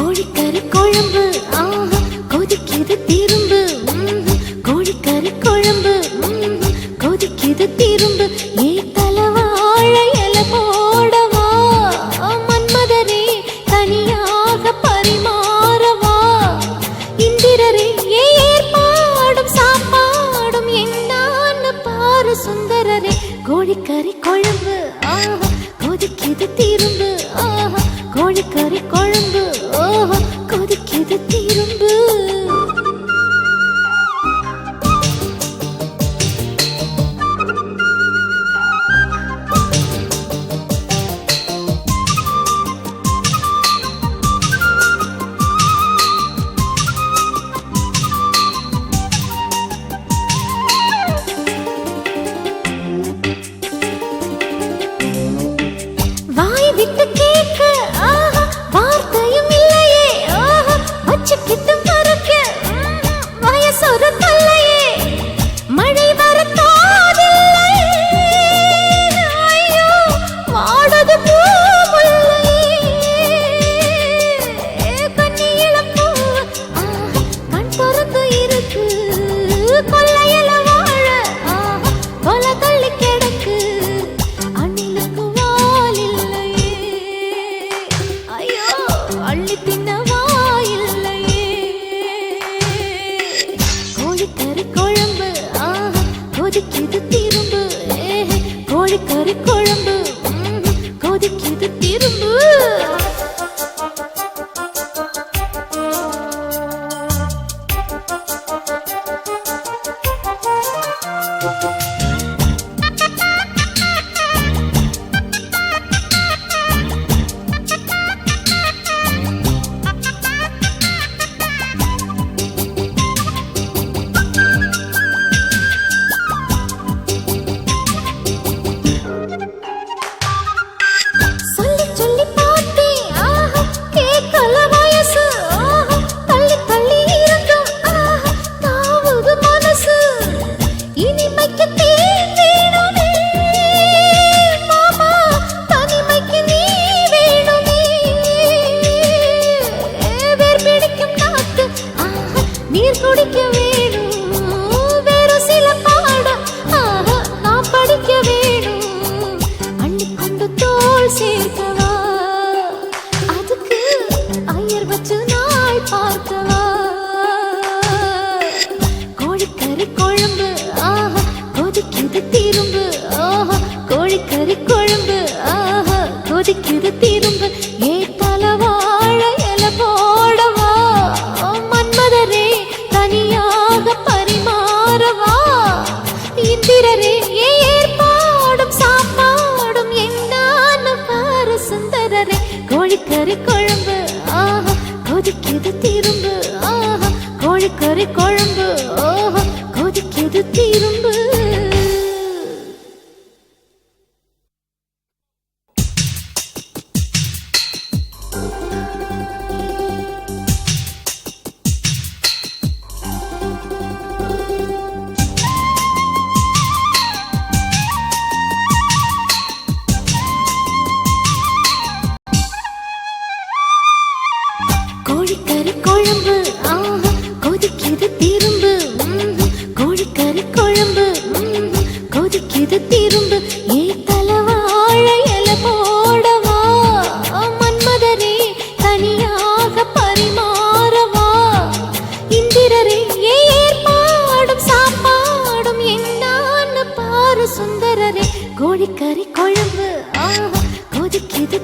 கோழிக்கறி குழம்பு ஆஹா கொதிக்குது திரும்பு கோழிக்கறி குழம்பு கொதிக்குது திரும்பு ஏ தலவாழ இலை போடவா மன்மதரே தனியாக பரிமாறவா இந்திரரே ஏற்பாடும் சாப்பாடும் என்னான்னு பாரு சுந்தரரே கோழிக்கறி குழம்பு ஆஹா கொதிக்குது திரும்பு ஆஹா கோழிக்கறி குழம்பு ஓஹோ கொதிக்குது திரும்பு வாய் விட்டு கேட்க ஆஹா வார்த்தையும் இல்லையே ஆஹா வச்சுக்கிட்டு பறக்க வயசொரு தொல்லையே மழை வரத்தாதில்லை ஐயோ வாடது பூமுல்லை கண்ணி இளம்பூ ஆஹா கண் திறந்து இருக்கு கொல்லையில வாழ ஆஹா கொலை தள்ளி கிடக்கு அணிலுக்கு வால் இல்லையே ஐயோ அள்ளி தின்ன வாயில்லையே கோழிக்கறி குழம்பு ஆஹா கொதிக்குது திரும்பு கோழிக்கறி குழம்பு கொதிக்குது திரும்பு சொல்லி சொல்லி பார்த்தேன் ஆஹா கேட்கல வயசு ஆஹா தள்ளி தள்ளி இருக்கும் ஆஹா தாவுது மனசு இனிமைக்கு தேன் வேணுமே மாமா தனிமைக்கு நீ வேணுமே வேர் பிடிக்கும் காத்து ஆஹா நீர் குடிக்க வேணும் வேறு சில பாடம் ஆஹா நான் படிக்க வேணும் அள்ளிக்கொண்டு தோள் சேர்க்கவா அதுக்கு ஐயர் வச்சு நாள் பார்க்கவா கோழிக்கறி குழம்பு ஆஹா கொதிக்குது திரும்பு ஆஹா கோழிக்கறி குழம்பு ஆஹா கொதிக்குது திரும்பு ஏ தலவாழ இலை போடவா மன்மதரே தனியாக பரிமாறவா இந்திரரே ஏற்பாடும் சாப்பாடும் என்னான்னு பாரு சுந்தரரே கோழிக்கறி குழம்பு ஆஹா கொதிக்குது திரும்பு ஆஹா கோழிக்கறி குழம்பு ஓஹோ கொதிக்குது திரும்பு கோழிக்கறி குழம்பு ஆஹா கொதிக்குது திரும்பு கோழிக்கறி குழம்பு கொதிக்குது திரும்பு ஏ தலவாழ இலை போடவா மன்மதரே தனியாக பரிமாறவா இந்திரரே ஏற்பாடும் சாப்பாடும் என்னான்னு பாரு சுந்தரரே கோழிக்கறி குழம்பு ஆஹா கொதிக்குது